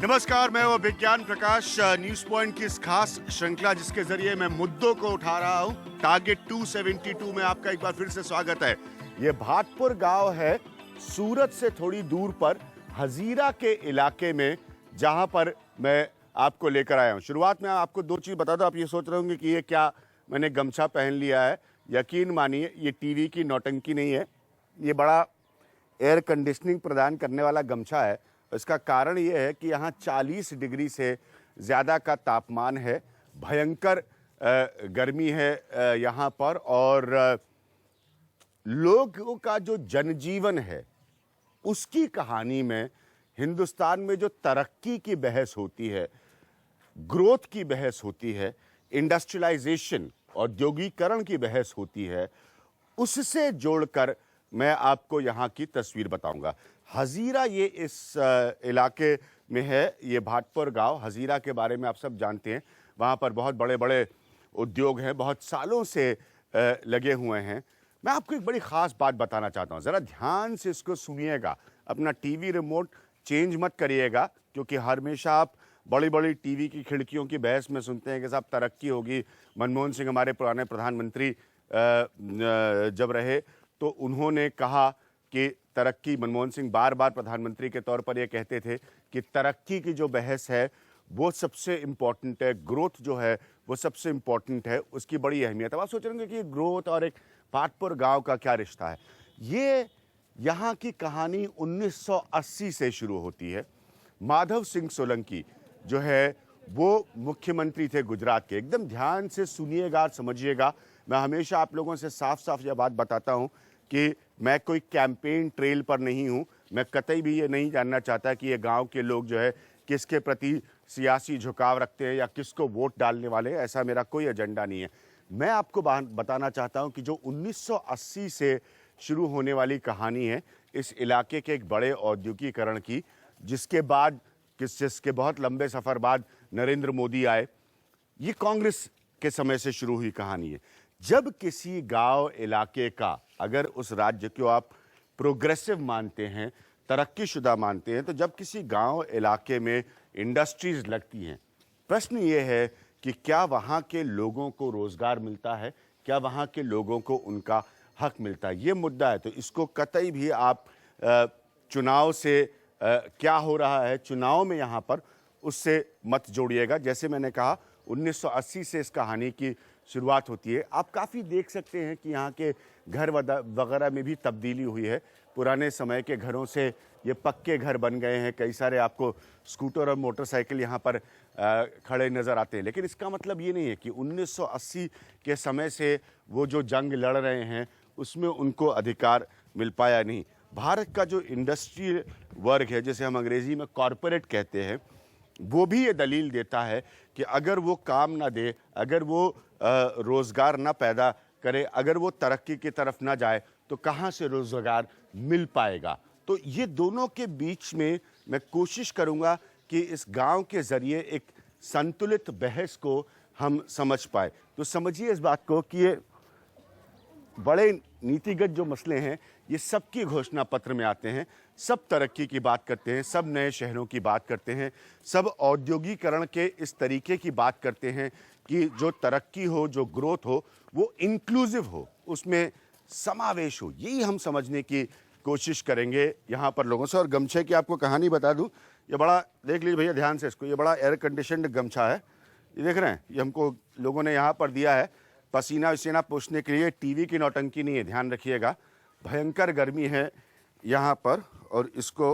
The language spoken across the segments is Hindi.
नमस्कार, मैं वो विज्ञान प्रकाश न्यूज पॉइंट की इस खास श्रृंखला जिसके जरिए मैं मुद्दों को उठा रहा हूं। टारगेट 272 में आपका एक बार फिर से स्वागत है। ये भाटपुर गांव है सूरत से थोड़ी दूर पर हजीरा के इलाके में, जहां पर मैं आपको लेकर आया हूं। शुरुआत में आपको दो चीज बता दो, आप ये सोच रहे होंगे कि ये क्या मैंने गमछा पहन लिया है। यकीन मानिए, ये टीवी की नौटंकी नहीं है, ये बड़ा एयर कंडीशनिंग प्रदान करने वाला गमछा है। इसका कारण ये है कि यहाँ 40 डिग्री से ज़्यादा का तापमान है, भयंकर गर्मी है यहाँ पर, और लोगों का जो जनजीवन है उसकी कहानी में हिंदुस्तान में जो तरक्की की बहस होती है, ग्रोथ की बहस होती है, इंडस्ट्रियलाइजेशन औद्योगिकरण की बहस होती है, उससे जोड़कर मैं आपको यहाँ की तस्वीर बताऊंगा। हजीरा ये इस इलाके में है, ये भाटपुर गांव। हजीरा के बारे में आप सब जानते हैं, वहाँ पर बहुत बड़े बड़े उद्योग हैं, बहुत सालों से लगे हुए हैं। मैं आपको एक बड़ी ख़ास बात बताना चाहता हूँ, ज़रा ध्यान से इसको सुनिएगा। अपना टीवी रिमोट चेंज मत करिएगा, क्योंकि हमेशा आप बड़ी बड़ी टीवी की खिड़कियों की बहस में सुनते हैं कि साहब तरक्की होगी। मनमोहन सिंह हमारे पुराने प्रधानमंत्री जब रहे तो उन्होंने कहा कि तरक्की, मनमोहन सिंह बार बार प्रधानमंत्री के तौर पर ये कहते थे कि तरक्की की जो बहस है वो सबसे इम्पॉर्टेंट है, ग्रोथ जो है वो सबसे इम्पॉर्टेंट है, उसकी बड़ी अहमियत है। आप सोच रहे होंगे कि ग्रोथ और एक भाटपुर गांव का क्या रिश्ता है। ये यहाँ की कहानी 1980 से शुरू होती है। माधव सिंह सोलंकी जो है वो मुख्यमंत्री थे गुजरात के। एकदम ध्यान से सुनिएगा, समझिएगा। मैं हमेशा आप लोगों से साफ साफ यह बात बताता हूं कि मैं कोई कैंपेन ट्रेल पर नहीं हूं। मैं कतई भी ये नहीं जानना चाहता कि ये गांव के लोग जो है किसके प्रति सियासी झुकाव रखते हैं या किसको वोट डालने वाले हैं, ऐसा मेरा कोई एजेंडा नहीं है। मैं आपको बताना चाहता हूं कि जो 1980 से शुरू होने वाली कहानी है इस इलाके के एक बड़े औद्योगिकरण की, जिसके बाद जिसके बहुत लंबे सफ़र बाद नरेंद्र मोदी आए, ये कांग्रेस के समय से शुरू हुई कहानी है। जब किसी गांव इलाके का, अगर उस राज्य को आप प्रोग्रेसिव मानते हैं, तरक्कीशुदा मानते हैं, तो जब किसी गांव इलाके में इंडस्ट्रीज लगती हैं, प्रश्न ये है कि क्या वहाँ के लोगों को रोजगार मिलता है, क्या वहाँ के लोगों को उनका हक मिलता है। ये मुद्दा है। तो इसको कतई भी आप चुनाव से क्या हो रहा है चुनाव में यहाँ पर, उससे मत जोड़िएगा। जैसे मैंने कहा 1980 से इस कहानी की शुरुआत होती है। आप काफ़ी देख सकते हैं कि यहाँ के घर वगैरह में भी तब्दीली हुई है। पुराने समय के घरों से ये पक्के घर बन गए हैं। कई सारे आपको स्कूटर और मोटरसाइकिल यहाँ पर खड़े नज़र आते हैं। लेकिन इसका मतलब ये नहीं है कि 1980 के समय से वो जो जंग लड़ रहे हैं उसमें उनको अधिकार मिल पाया नहीं। भारत का जो इंडस्ट्रियल वर्ग है, जिसे हम अंग्रेज़ी में कॉरपोरेट कहते हैं, वो भी ये दलील देता है कि अगर वो काम ना दे, अगर वो रोज़गार ना पैदा करे, अगर वो तरक्की की तरफ ना जाए, तो कहाँ से रोज़गार मिल पाएगा। तो ये दोनों के बीच में मैं कोशिश करूँगा कि इस गांव के ज़रिए एक संतुलित बहस को हम समझ पाए। तो समझिए इस बात को कि ये बड़े नीतिगत जो मसले हैं ये सबकी घोषणा पत्र में आते हैं। सब तरक्की की बात करते हैं, सब नए शहरों की बात करते हैं, सब औद्योगिकरण के इस तरीके की बात करते हैं कि जो तरक्की हो, जो ग्रोथ हो, वो इंक्लूसिव हो, उसमें समावेश हो। यही हम समझने की कोशिश करेंगे यहाँ पर लोगों से। और गमछे की आपको कहानी बता दूँ, ये बड़ा, देख लीजिए भैया ध्यान से इसको, ये बड़ा एयर कंडीशनड गमछा है। ये देख रहे हैं, ये हमको लोगों ने यहाँ पर दिया है पसीना वसीना पोंछने के लिए। टीवी की नौटंकी नहीं है, ध्यान रखिएगा। भयंकर गर्मी है यहाँ पर, और इसको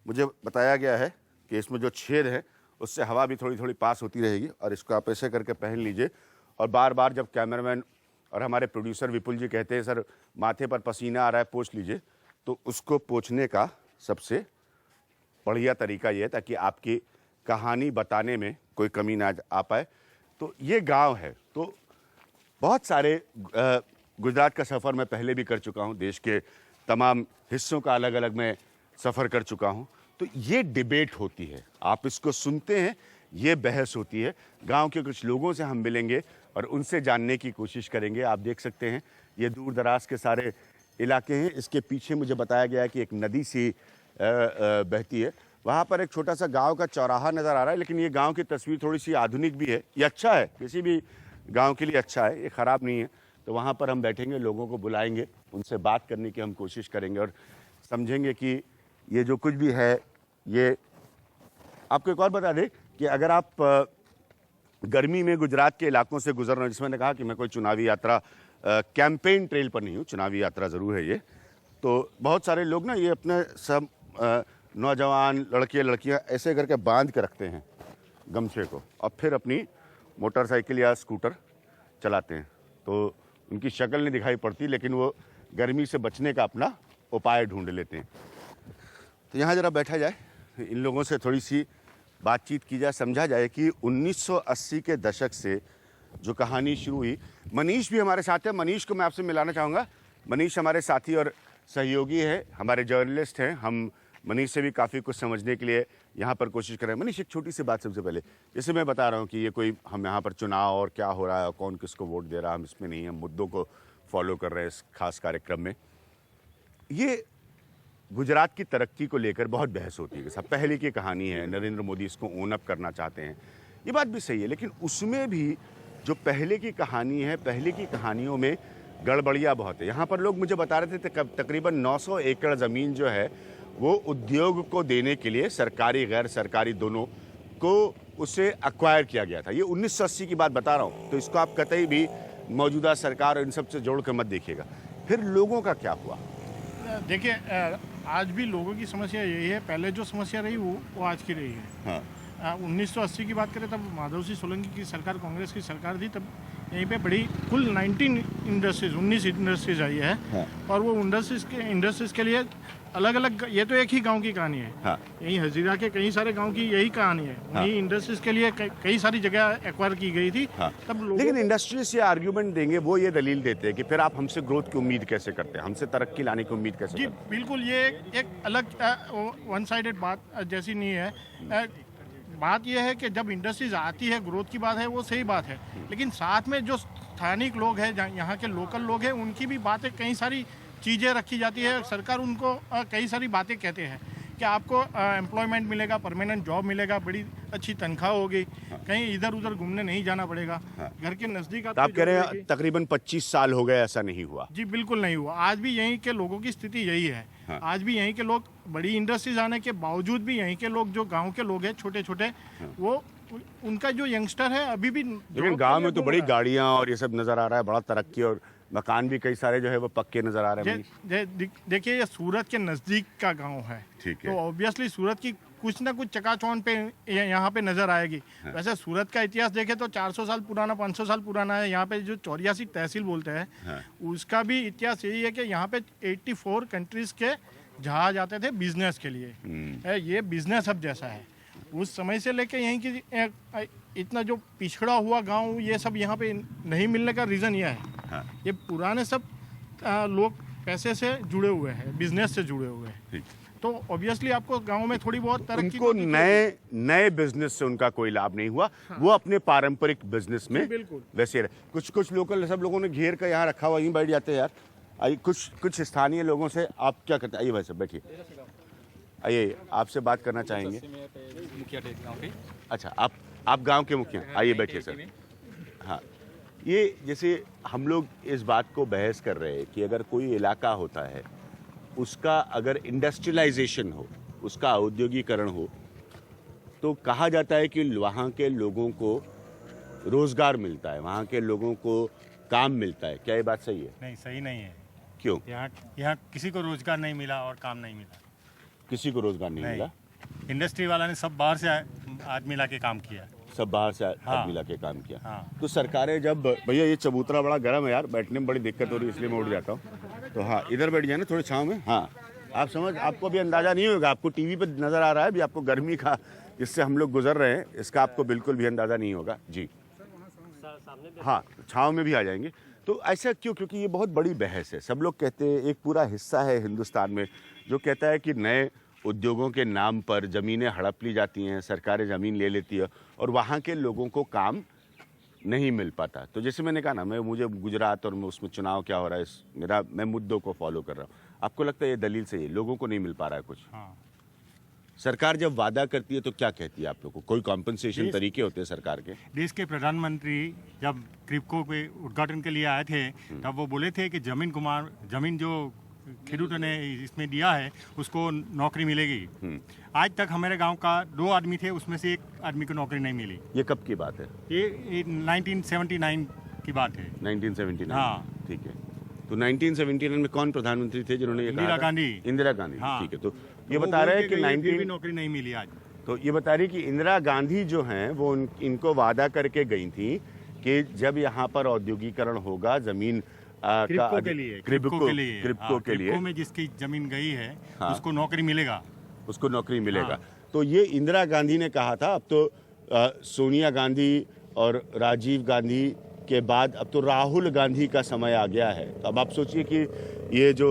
मुझे बताया गया है कि इसमें जो छेद है उससे हवा भी थोड़ी थोड़ी पास होती रहेगी, और इसको आप ऐसे करके पहन लीजिए। और बार बार जब कैमरामैन और हमारे प्रोड्यूसर विपुल जी कहते हैं सर माथे पर पसीना आ रहा है, पोंछ लीजिए, तो उसको पोंछने का सबसे बढ़िया तरीका ये है ताकि आपकी कहानी बताने में कोई कमी ना आ पाए। तो ये गाँव है। तो बहुत सारे गुजरात का सफ़र मैं पहले भी कर चुका हूँ, देश के तमाम हिस्सों का अलग अलग मैं सफ़र कर चुका हूँ। तो ये डिबेट होती है, आप इसको सुनते हैं, ये बहस होती है। गांव के कुछ लोगों से हम मिलेंगे और उनसे जानने की कोशिश करेंगे। आप देख सकते हैं ये दूर दराज के सारे इलाके हैं। इसके पीछे मुझे बताया गया है कि एक नदी सी बहती है। वहाँ पर एक छोटा सा गांव का चौराहा नज़र आ रहा है, लेकिन ये गांव की तस्वीर थोड़ी सी आधुनिक भी है। ये अच्छा है, किसी भी गांव के लिए अच्छा है, ये ख़राब नहीं है। तो वहाँ पर हम बैठेंगे, लोगों को बुलाएंगे, उनसे बात करने की हम कोशिश करेंगे और समझेंगे कि ये जो कुछ भी है ये। आपको एक और बता दें कि अगर आप गर्मी में गुजरात के इलाकों से गुजर रहे हैं, जिसमें मैंने कहा कि मैं कोई चुनावी यात्रा कैंपेन ट्रेल पर नहीं हूँ, चुनावी यात्रा ज़रूर है ये, तो बहुत सारे लोग ना ये अपने सब नौजवान लड़के लड़कियाँ ऐसे करके बांध के रखते हैं गमछे को और फिर अपनी मोटरसाइकिल या स्कूटर चलाते हैं। तो उनकी शक्ल नहीं दिखाई पड़ती, लेकिन वो गर्मी से बचने का अपना उपाय ढूंढ लेते हैं। तो यहाँ ज़रा बैठा जाए, इन लोगों से थोड़ी सी बातचीत की जाए, समझा जाए कि 1980 के दशक से जो कहानी शुरू हुई। मनीष भी हमारे साथ है, मनीष को मैं आपसे मिलाना चाहूँगा। मनीष हमारे साथी और सहयोगी है, हमारे जर्नलिस्ट हैं। हम मनीष से भी काफ़ी कुछ समझने के लिए यहाँ पर कोशिश कर रहे हैं। मनीष, एक छोटी सी बात सबसे पहले, जैसे मैं बता रहा हूँ कि ये कोई हम यहाँ पर चुनाव और क्या हो रहा है और कौन किसको वोट दे रहा है, हम इसमें नहीं, हम मुद्दों को फॉलो कर रहे हैं इस खास कार्यक्रम में। ये गुजरात की तरक्की को लेकर बहुत बहस होती है, सब पहले की कहानी है, नरेंद्र मोदी इसको ओन अप करना चाहते हैं, ये बात भी सही है। लेकिन उसमें भी जो पहले की कहानी है, पहले की कहानियों में गड़बड़ियाँ बहुत है। यहाँ पर लोग मुझे बता रहे थे तकरीबन 900 एकड़ ज़मीन जो है वो उद्योग को देने के लिए सरकारी गैर सरकारी दोनों को उसे अक्वायर किया गया था। ये 1980 की बात बता रहा हूँ, तो इसको आप कतई भी मौजूदा सरकार और इन सब से जोड़ कर मत देखिएगा। फिर लोगों का क्या हुआ? देखिए, आज भी लोगों की समस्या यही है, पहले जो समस्या रही वो आज की रही है। हाँ। 1980 की बात करें तब माधव सिंह सोलंकी की सरकार, कांग्रेस की सरकार थी, तब यहीं पे बड़ी कुल 19 इंडस्ट्रीज आई है। हाँ। और वो इंडस्ट्रीज के लिए अलग अलग, ये तो एक ही गांव की कहानी है। हाँ। यही हजीरा के कई सारे गांव की यही कहानी है। हाँ। वही इंडस्ट्रीज के लिए कई सारी जगह एक्वायर की गई थी। हाँ। तब लेकिन इंडस्ट्रीज ये आर्ग्यूमेंट देंगे, वो ये दलील देते हैं कि फिर आप हमसे ग्रोथ की उम्मीद कैसे करते हैं, हमसे तरक्की लाने की उम्मीद कैसे जी करते हैं? बिल्कुल, ये एक अलग वन साइडेड बात जैसी नहीं है। बात यह है कि जब इंडस्ट्रीज आती है, ग्रोथ की बात है, वो सही बात है, लेकिन साथ में जो स्थानिक लोग हैं, यहाँ के लोकल लोग हैं, उनकी भी बातें, कई सारी चीज़ें रखी जाती है। सरकार उनको कई सारी बातें कहते हैं कि आपको एम्प्लॉयमेंट मिलेगा, परमानेंट जॉब मिलेगा, बड़ी अच्छी तनख्वाह होगी, कहीं इधर उधर घूमने नहीं जाना पड़ेगा, घर के नज़दीक। तो आप कह रहे हैं तकरीबन 25 साल हो गए ऐसा नहीं हुआ? जी बिल्कुल नहीं हुआ। आज भी यहीं के लोगों की स्थिति यही है। हाँ। आज भी यहीं के लोग, बड़ी इंडस्ट्रीज आने के बावजूद भी यहीं के लोग, जो गांव के लोग हैं छोटे छोटे, वो उनका जो यंगस्टर है अभी भी। लेकिन गांव में तो बड़ी गाड़ियां और ये सब नजर आ रहा है, बड़ा तरक्की, और मकान भी कई सारे जो है वो पक्के नजर आ रहे हैं। देखिए, ये सूरत के नज़दीक का गांव है, ठीक है। तो ऑब्वियसली सूरत की कुछ ना कुछ चकाचौंध पे यहाँ पे नजर आएगी। हाँ। वैसे सूरत का इतिहास देखें तो 400 साल पुराना, 500 साल पुराना है। यहाँ पे जो 84 तहसील बोलते हैं, हाँ। उसका भी इतिहास यही है कि यहाँ पे 84 कंट्रीज के जहाज आते थे बिजनेस के लिए। ये बिजनेस हब जैसा है। उस समय से लेके यहीं की इतना जो पिछड़ा हुआ गांव, ये सब यहाँ पे नहीं मिलने का रीज़न यह है। हाँ। ये पुराने सब लोग पैसे से जुड़े हुए हैं, बिजनेस से जुड़े हुए हैं, तो ऑब्वियसली आपको गांव में थोड़ी बहुत तरक्की। उनको नए बिजनेस से उनका कोई लाभ नहीं हुआ। हाँ। वो अपने पारंपरिक बिजनेस में वैसे रहे। कुछ लोकल सब लोगों ने घेर कर यहाँ रखा हुआ, यहीं बैठ जाते हैं यार। आइए, कुछ स्थानीय लोगों से आप क्या करते हैं? आइए भाई साहब, बैठिए, आइए, आपसे बात करना चाहेंगे। मुखिया गाँव के। अच्छा, आप गांव के मुखिया, आइए बैठिए सर। हाँ, ये जैसे हम लोग इस बात को बहस कर रहे हैं कि अगर कोई इलाका होता है, उसका अगर इंडस्ट्रियलाइजेशन हो, उसका औद्योगिकरण हो, तो कहा जाता है कि वहाँ के लोगों को रोजगार मिलता है, वहाँ के लोगों को काम मिलता है। क्या ये बात सही है? नहीं, सही नहीं है। क्यों? यहाँ किसी को रोजगार नहीं मिला और काम नहीं मिला। किसी को रोजगार नहीं मिला? इंडस्ट्री वाला ने सब बाहर से आदमी ला के काम किया। सब बाहर से हाँ। आदमी ला के काम किया। हाँ। तो सरकारें जब, भैया ये चबूतरा बड़ा गर्म है यार, बैठने में बड़ी दिक्कत हो रही है, इसलिए मैं उठ जाता हूँ। तो हाँ, इधर बैठ जाए ना थोड़ी छाँव में। हाँ, आपको भी अंदाजा नहीं होगा, आपको टीवी पे नजर आ रहा है भी, आपको गर्मी का जिससे हम लोग गुजर रहे हैं, इसका आपको बिल्कुल भी अंदाजा नहीं होगा। जी हाँ, छाँव में भी आ जाएंगे। तो ऐसा क्यों? क्योंकि ये बहुत बड़ी बहस है। सब लोग कहते हैं, एक पूरा हिस्सा है हिंदुस्तान में जो कहता है कि नए उद्योगों के नाम पर ज़मीनें हड़प ली जाती हैं, सरकारें ज़मीन ले लेती है और वहाँ के लोगों को काम नहीं मिल पाता। तो जैसे मैंने कहा ना, मुझे गुजरात और उसमें चुनाव क्या हो रहा है, मैं मुद्दों को फॉलो कर रहा हूँ। आपको लगता है ये दलील सही है, लोगों को नहीं मिल पा रहा है कुछ? हाँ। सरकार जब वादा करती है तो क्या कहती है आप लोगों को? कोई कॉम्पनसेशन देश- तरीके होते हैं सरकार के? देश के प्रधानमंत्री जब क्रिप्को के उद्घाटन के लिए आए थे तब वो बोले थे कि जमीन जो खेडूतों ने इसमें दिया है उसको नौकरी मिलेगी। आज तक हमारे गांव का 2 आदमी थे, उसमें से 1 आदमी को नौकरी नहीं मिली। ये कब की बात है? ये 1979 की बात है। 1979। हाँ। ठीक है। तो 1979 में कौन प्रधानमंत्री थे जिन्होंने ये कहा इंदिरा था? गांधी। इंदिरा गांधी। हाँ। ठीक है। तो ये वो बता रहे हैं बोल कि के गई, फिर भी 19 नौकरी नहीं मिली आज। तो ये बता रही कि इंदिरा गांधी जो हैं वो इनको वादा करके गई थी कि जब यहाँ पर औद्योगिकरण होगा जमीन क्रिप्को के लिए क्रिप्को में जिसकी जमीन गई है हाँ। उसको नौकरी मिलेगा। उसको नौकरी मिलेगा। हाँ। तो ये इंदिरा गांधी ने कहा था। अब तो सोनिया गांधी और राजीव गांधी के बाद अब तो राहुल गांधी का समय आ गया है। तो अब आप सोचिए कि ये जो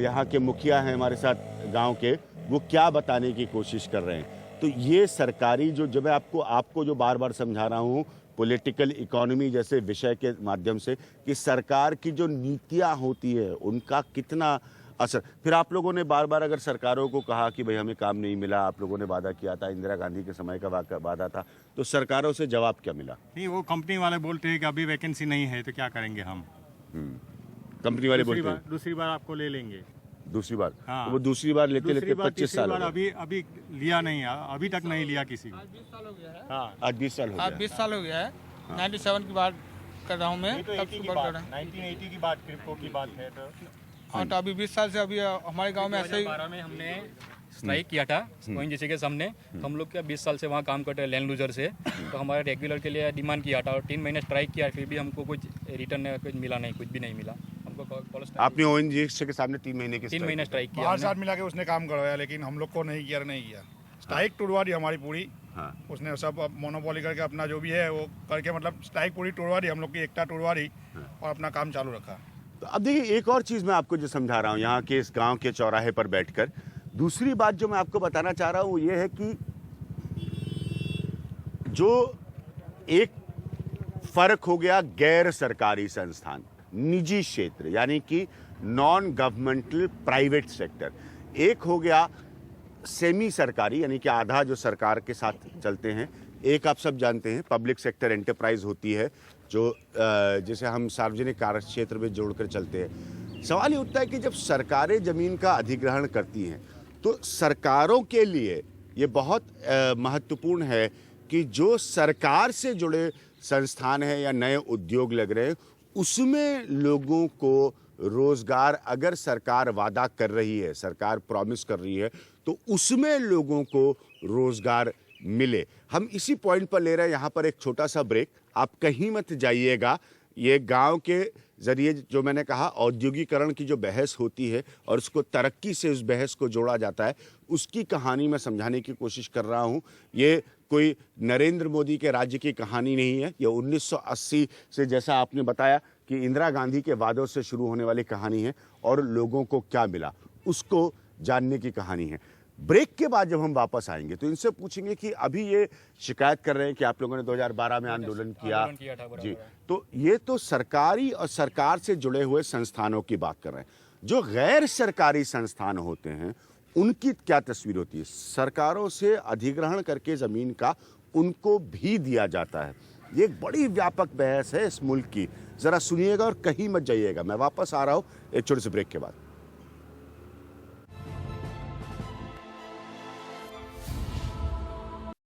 यहाँ के मुखिया हैं हमारे साथ गांव के, वो क्या बताने की कोशिश कर रहे हैं। तो ये सरकारी जो मैं आपको जो बार बार समझा रहा हूँ पॉलिटिकल इकोनॉमी जैसे विषय के माध्यम से, कि सरकार की जो नीतियाँ होती है उनका कितना असर। फिर आप लोगों ने बार बार अगर सरकारों को कहा कि भाई हमें काम नहीं मिला, आप लोगों ने वादा किया था, इंदिरा गांधी के समय का वादा था, तो सरकारों से जवाब क्या मिला? नहीं, वो कंपनी वाले बोलते हैं कि अभी वैकेंसी नहीं है तो क्या करेंगे हम। कंपनी वाले बोलते हैं दूसरी बार आपको ले लेंगे। दूसरी बार। हाँ। तो वो दूसरी बार लेते दूसरी बार 25 तीसरी साल बार हो गए। अभी लिया नहीं है, अभी तक नहीं लिया किसी को। आज 20 साल हो गया है। हाँ। आज 20 साल हो आज गया। 20 साल हो गया है। 97 की बात कर रहा हूँ मैं, ये तो तब 80 से की बात बात, कर रहा हूँ। 1980 की बात क्रिप्को की बात है। तो हाँ, तो अभी 20 साल से अभी हमारे गांव में ऐसे ही 2012 में हमने स्ट्राइक किया था कोइन जैसे के सामने। तो हम लोग क्या 20 साल से वहाँ काम करते हैं लैंड लूजर से। तो हमारे रेगुलर के लिए डिमांड किया था और 3 महीने स्ट्राइक किया, फिर भी हमको कुछ रिटर्न कुछ मिला नहीं, कुछ भी नहीं मिला हमको। आपने ओएनजीसी के सामने 3 महीने की 3 महीने स्ट्राइक किया बाहर हमने। साथ मिला के उसने काम करवाया, लेकिन हम लोग को नहीं किया। स्ट्राइक टूटवा दी हमारी पूरी। हाँ। उसने सब मोनोपोली करके अपना जो भी है वो करके, मतलब स्ट्राइक पूरी टूटवा दी, हम लोग की एकता टूटवा दी और अपना काम चालू रखा। तो अब देखिए एक और चीज़ मैं आपको जो समझा रहा हूँ यहाँ के इस गांव के चौराहे पर बैठकर, दूसरी बात जो मैं आपको बताना चाह रहा हूँ वो ये है कि जो एक फर्क हो गया गैर सरकारी संस्थान, निजी क्षेत्र, यानी कि नॉन गवर्नमेंटल प्राइवेट सेक्टर, एक हो गया सेमी सरकारी यानी कि आधा जो सरकार के साथ चलते हैं, एक आप सब जानते हैं पब्लिक सेक्टर एंटरप्राइज होती है जो जिसे हम सार्वजनिक कार्य क्षेत्र में जोड़कर चलते हैं। सवाल ये उठता है कि जब सरकारें ज़मीन का अधिग्रहण करती हैं तो सरकारों के लिए ये बहुत महत्वपूर्ण है कि जो सरकार से जुड़े संस्थान हैं या नए उद्योग लग रहे हैं उसमें लोगों को रोजगार, अगर सरकार वादा कर रही है, सरकार प्रॉमिस कर रही है, तो उसमें लोगों को रोजगार मिले। हम इसी पॉइंट पर ले रहे हैं यहाँ पर एक छोटा सा ब्रेक। आप कहीं मत जाइएगा। ये गांव के जरिए जो मैंने कहा औद्योगिकरण की जो बहस होती है और उसको तरक्की से उस बहस को जोड़ा जाता है, उसकी कहानी मैं समझाने की कोशिश कर रहा हूँ। ये कोई नरेंद्र मोदी के राज्य की कहानी नहीं है। ये 1980 से, जैसा आपने बताया कि इंदिरा गांधी के वादों से शुरू होने वाली कहानी है और लोगों को क्या मिला उसको जानने की कहानी है। ब्रेक के बाद जब हम वापस आएंगे तो इनसे पूछेंगे कि अभी ये शिकायत कर रहे हैं कि आप लोगों ने 2012 में आंदोलन किया जी, तो ये तो सरकारी और सरकार से जुड़े हुए संस्थानों की बात कर रहे हैं। जो गैर सरकारी संस्थान होते हैं उनकी क्या तस्वीर होती है? सरकारों से अधिग्रहण करके ज़मीन का उनको भी दिया जाता है। ये एक बड़ी व्यापक बहस है इस मुल्क की। ज़रा सुनिएगा और कहीं मत जाइएगा। मैं वापस आ रहा हूँ एक छोटे से ब्रेक के बाद।